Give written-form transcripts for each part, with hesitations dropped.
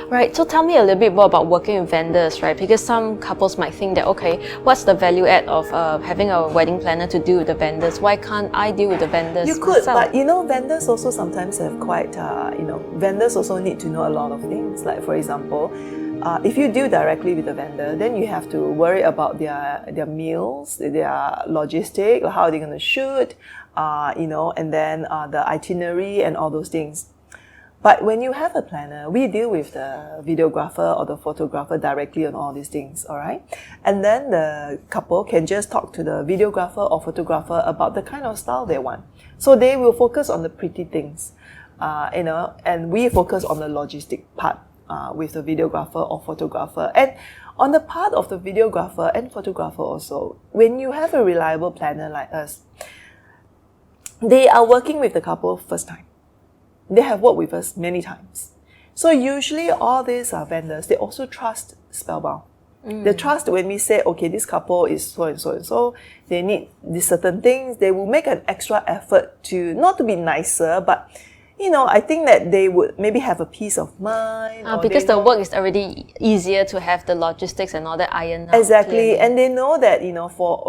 Right, so tell me a little bit more about working with vendors, right? Because some couples might think that, okay, what's the value add of having a wedding planner to deal with the vendors? Why can't I deal with the vendors You could, myself? but vendors also sometimes have quite, vendors also need to know a lot of things. Like for example, if you deal directly with the vendor, then you have to worry about their meals, their logistic, or how are they going to shoot, and then the itinerary and all those things. But when you have a planner, we deal with the videographer or the photographer directly on all these things, all right? And then the couple can just talk to the videographer or photographer about the kind of style they want. So they will focus on the pretty things, and we focus on the logistic part with the videographer or photographer. And on the part of the videographer and photographer also, when you have a reliable planner like us, they are working with the couple first time. They have worked with us many times. So usually all these vendors, they also trust Spellbound. They trust when we say, okay, this couple is so and so and so, they need these certain things, they will make an extra effort to, not to be nicer, but I think that they would maybe have a peace of mind. Because the work is already easier to have the logistics and all that ironed out. Exactly. Clearly. And they know that,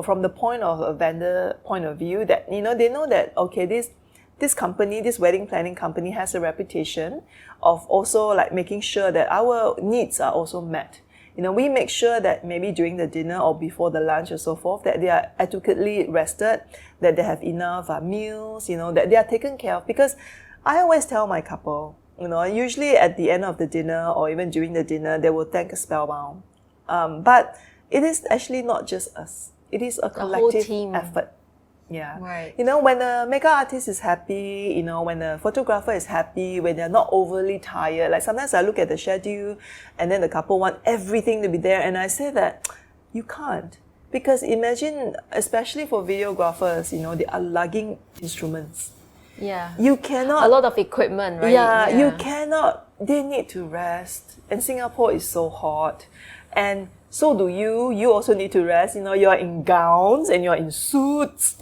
from the point of a vendor point of view, that, they know that, okay, this company, this wedding planning company has a reputation of also like making sure that our needs are also met. We make sure that maybe during the dinner or before the lunch or so forth, that they are adequately rested, that they have enough meals, that they are taken care of. Because I always tell my couple, usually at the end of the dinner or even during the dinner, they will thank Spellbound. But it is actually not just us. It is a collective effort. Yeah. Right. When the makeup artist is happy, when the photographer is happy, when they're not overly tired. Like sometimes I look at the schedule and then the couple want everything to be there. And I say that you can't. Because imagine, especially for videographers, they are lugging instruments. Yeah. You cannot. A lot of equipment, right? Yeah, you cannot. They need to rest. And Singapore is so hot. And so do you. You also need to rest. You're in gowns and you're in suits.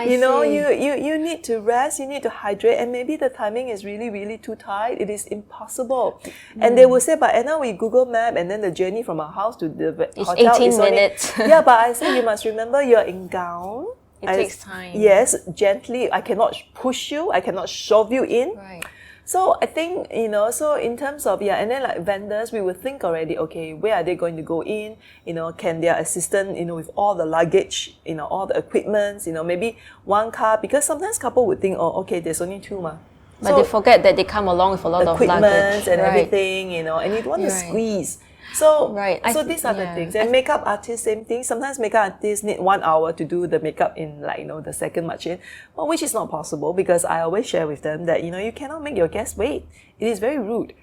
You need to rest, you need to hydrate, and maybe the timing is really, really too tight. It is impossible. And they will say, but Anna, we Google Map and then the journey from our house to the hotel 18 is minutes. Yeah, but I say you must remember you're in gown. It takes time. Yes, gently. I cannot push you. I cannot shove you in. Right. So I think, so in terms of, and then like vendors, we would think already, okay, where are they going to go in? Can their assistant, with all the luggage, all the equipments, maybe one car, because sometimes couple would think, oh, okay, there's only two ma. But they forget that they come along with a lot of luggage. And everything, and you don't want to squeeze. So, so these are the things. And makeup artists, same thing. Sometimes makeup artists need 1 hour to do the makeup in the second march-in, which is not possible because I always share with them that, you cannot make your guests wait. It is very rude.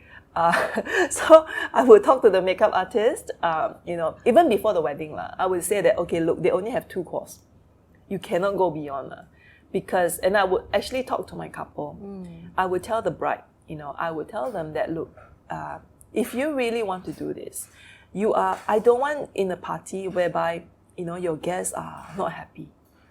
So I would talk to the makeup artist, even before the wedding, I would say that, okay, look, they only have 2 courses. You cannot go beyond. Because, and I would actually talk to my couple. I would tell the bride, I would tell them that, look, if you really want to do this, I don't want in a party whereby, your guests are not happy.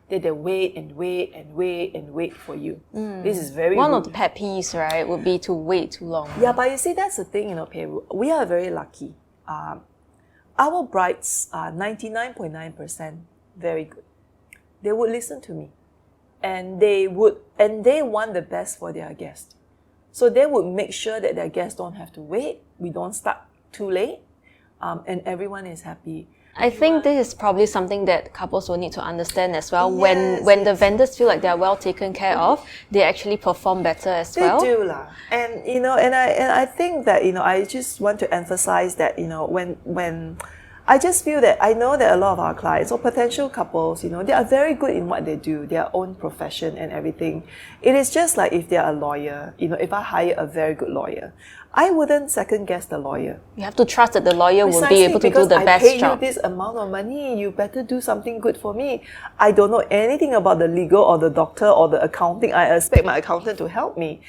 They wait and wait and wait and wait for you. This is very One rude. of the pet peeves, right, would be to wait too long. Yeah, but you see, that's the thing, Peiru. We are very lucky. Our brides are 99.9% very good. They would listen to me. And they want the best for their guests. So they would make sure that their guests don't have to wait. We don't start too late. And everyone is happy. I think this is probably something that couples will need to understand as well. When the vendors feel like they're well taken care of, they actually perform better as well. They do lah. And and I think that I just want to emphasize that when I just feel that I know that a lot of our clients or potential couples, they are very good in what they do, their own profession and everything. It is just like if they're a lawyer, if I hire a very good lawyer, I wouldn't second guess the lawyer. You have to trust that the lawyer will be Precisely, able to do the best I paid job. you this amount of money, you better do something good for me. I don't know anything about the legal or the doctor or the accounting. I expect my accountant to help me.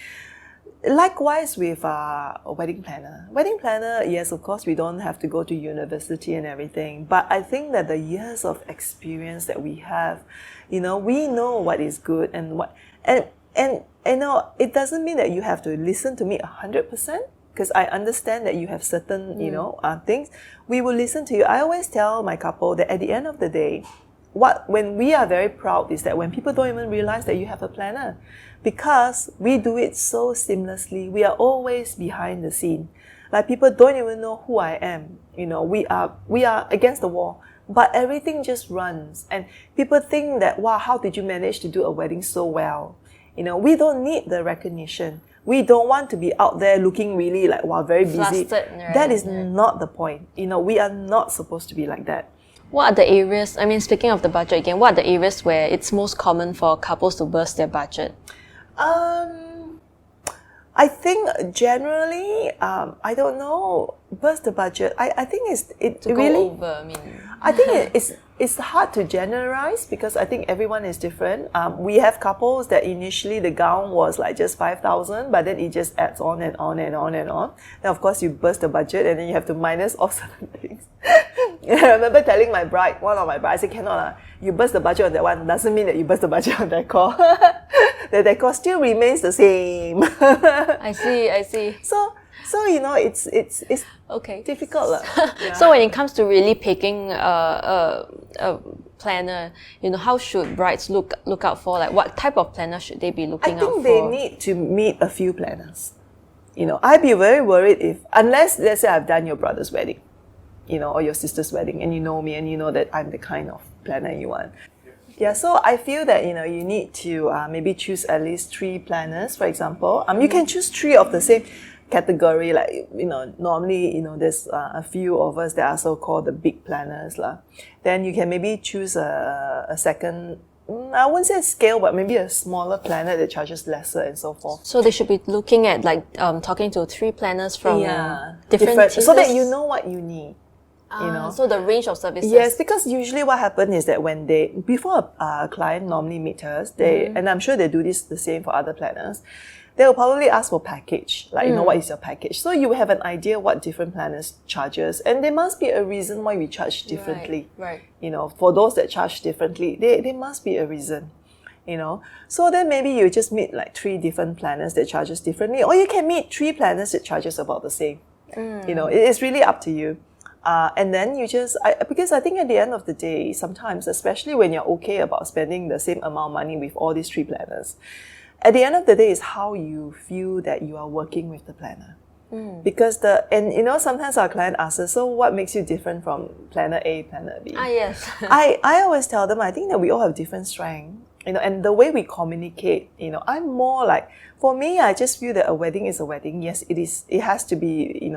Likewise with a wedding planner. Wedding planner, yes, of course, we don't have to go to university and everything. But I think that the years of experience that we have, we know what is good and what... And it doesn't mean that you have to listen to me 100%. because I understand that you have certain, things. We will listen to you. I always tell my couple that at the end of the day, when we are very proud is that when people don't even realize that you have a planner, because we do it so seamlessly. We are always behind the scene. Like people don't even know who I am. We are against the wall, but everything just runs. And people think that, wow, how did you manage to do a wedding so well? We don't need the recognition. We don't want to be out there looking really like, wow, very busy. Flustered, right? That is not the point. We are not supposed to be like that. What are the areas, speaking of the budget again, what are the areas where it's most common for couples to burst their budget? I think generally, I don't know, burst the budget. I think it really go over, I think it's hard to generalize because I think everyone is different. We have couples that initially the gown was like just 5,000, but then it just adds on and on and on and on. Then of course you burst the budget and then you have to minus off certain things. I remember telling one of my brides, I said, cannot, you burst the budget on that one, doesn't mean that you burst the budget on decor. The decor still remains the same. I see. So it's okay. difficult. Yeah. So when it comes to really picking a planner, how should brides look out for? Like what type of planner should they be looking out for? I think they need to meet a few planners. I'd be very worried unless let's say I've done your brother's wedding, or your sister's wedding, and you know me and you know that I'm the kind of planner you want. Yeah, so I feel that, you need to maybe choose at least 3 planners, for example. You can choose 3 of the same category, like, normally, there's a few of us that are so-called the big planners. Then you can maybe choose a second, I wouldn't say a scale, but maybe a smaller planner that charges lesser and so forth. So they should be looking at talking to 3 planners from different tiers? So that you know what you need. So the range of services. Yes, because usually what happens is that when before a client normally meets us, and I'm sure they do this the same for other planners, they will probably ask for package, like, what is your package? So you have an idea what different planners charges, and there must be a reason why we charge differently. Right. For those that charge differently, there must be a reason. So then maybe you just meet like 3 different planners that charges differently, or you can meet 3 planners that charges about the same. It's really up to you. And then you because I think at the end of the day, sometimes, especially when you're okay about spending the same amount of money with all these 3 planners, at the end of the day is how you feel that you are working with the planner. Because sometimes our client asks us, so what makes you different from planner A, planner B? Yes. I always tell them, I think that we all have different strengths, and the way we communicate, I'm more like, for me, I just feel that a wedding is a wedding. Yes, it is. It has to be,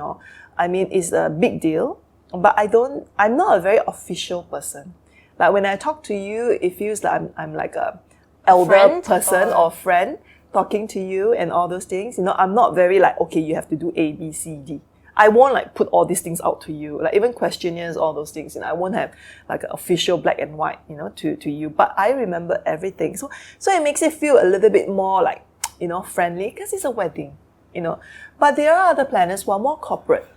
it's a big deal. But I'm not a very official person. Like when I talk to you, it feels like I'm like a elder person or friend talking to you and all those things. I'm not very like, okay, you have to do A, B, C, D. I won't like put all these things out to you, like even questionnaires, all those things. I won't have like an official black and white, to you. But I remember everything. So it makes it feel a little bit more like, friendly because it's a wedding, But there are other planners who are more corporate.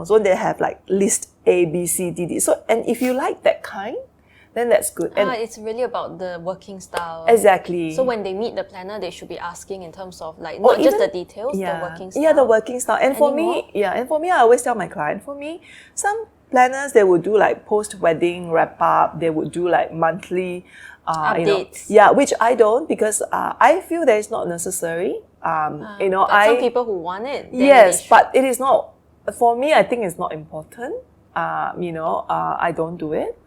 So they have like list A, B, C, D, D. So, and if you like that kind, then that's good. And it's really about the working style. Exactly. So when they meet the planner, they should be asking in terms of like, not just the details, the working style. Yeah, the working style. And for me, I always tell my client, for me, some planners, they would do like post-wedding wrap-up, they would do like monthly updates. Which I don't, because I feel that it's not necessary. But some people who want it. Yes, but it is not. For me, I think it's not important. I don't do it.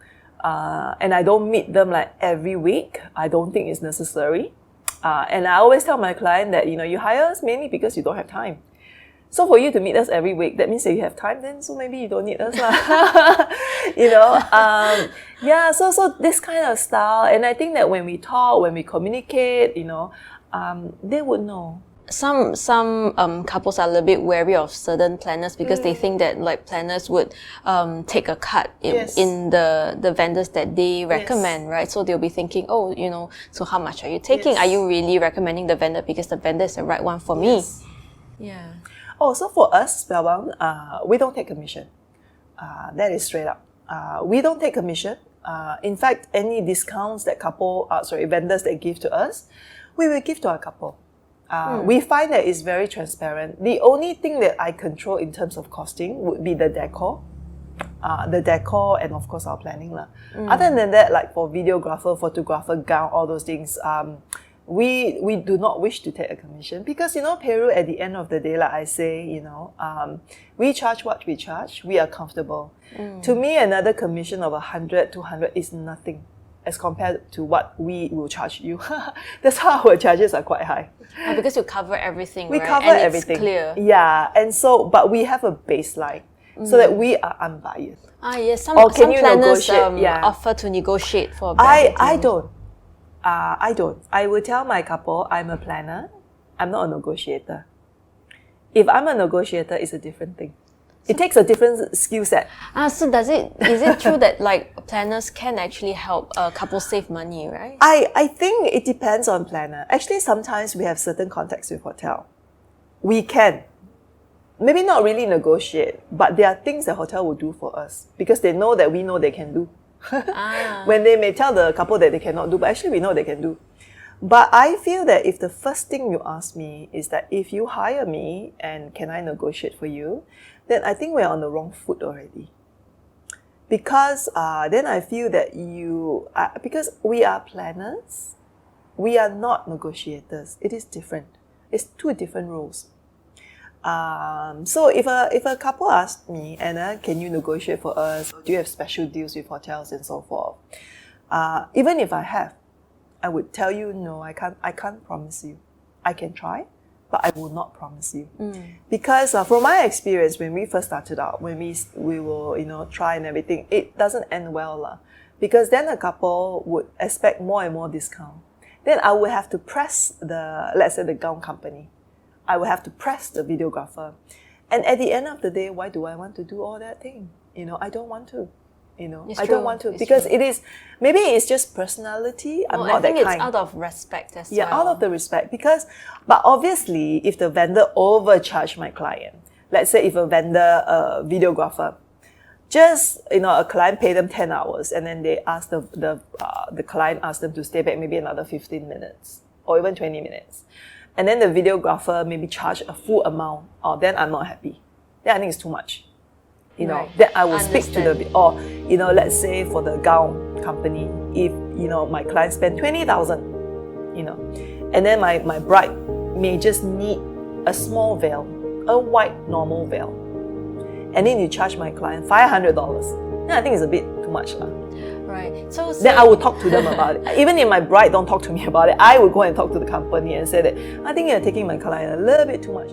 And I don't meet them like every week. I don't think it's necessary. And I always tell my client that, you hire us mainly because you don't have time. So for you to meet us every week, that means that you have time then, so maybe you don't need us. So this kind of style. And I think that when we talk, when we communicate, they would know. Some couples are a little bit wary of certain planners because they think that like planners would take a cut in the vendors that they recommend, right? So they'll be thinking, so how much are you taking? Are you really recommending the vendor because the vendor is the right one for me? Yeah. Oh, so for us, Spellbound, we don't take commission. That is straight up. We don't take commission. In fact, any discounts that vendors that give to us, we will give to our couple. We find that it's very transparent. The only thing that I control in terms of costing would be the decor. And of course our planning. Other than that, like for videographer, photographer, gown, all those things, we do not wish to take a commission because, Peiru, at the end of the day, like I say, we charge what we charge. We are comfortable. To me, another commission of 100, 200 is nothing as compared to what we will charge you. That's how our charges are quite high. Because you cover everything, we right? cover and everything. It's clear. Yeah, and so, but we have a baseline so that we are unbiased. Yes, some planners offer to negotiate for a I don't. I will tell my couple, I'm a planner, I'm not a negotiator. If I'm a negotiator, it's a different thing. It takes a different skill set. So is it true that like planners can actually help couples save money, right? I think it depends on planner. Actually, sometimes we have certain contacts with hotel. We can. Maybe not really negotiate, but there are things the hotel will do for us because they know that we know they can do. When they may tell the couple that they cannot do, but actually we know they can do. But I feel that if the first thing you ask me is that if you hire me and can I negotiate for you, then I think we're on the wrong foot already. Because then I feel that because we are planners, we are not negotiators. It is different. It's two different roles. So if a couple asked me, Anna, can you negotiate for us? Do you have special deals with hotels and so forth? Even if I have, I would tell you no. I can't promise you. I can try, but I will not promise you because from my experience, when we first started out, when we will try and everything, it doesn't end well because then a couple would expect more and more discount. Then I would have to press let's say the gown company. I will have to press the videographer. And at the end of the day, why do I want to do all that thing? I don't want to. I don't want to because maybe it's just personality. I'm not that kind. I think it's out of respect as well. Yeah, out of the respect but obviously if the vendor overcharged my client, let's say if a vendor, videographer, just, a client paid them 10 hours and then they asked the client asked them to stay back maybe another 15 minutes or even 20 minutes. And then the videographer maybe charge a full amount, then I'm not happy. Then I think it's too much. Right. Then I will speak to let's say for the gown company, if, my client spent 20,000, and then my bride may just need a small veil, a white normal veil. And then you charge my client $500. Then I think it's a bit too much. Right. So then I will talk to them about it. Even if my bride don't talk to me about it, I will go and talk to the company and say that I think you're taking my client a little bit too much.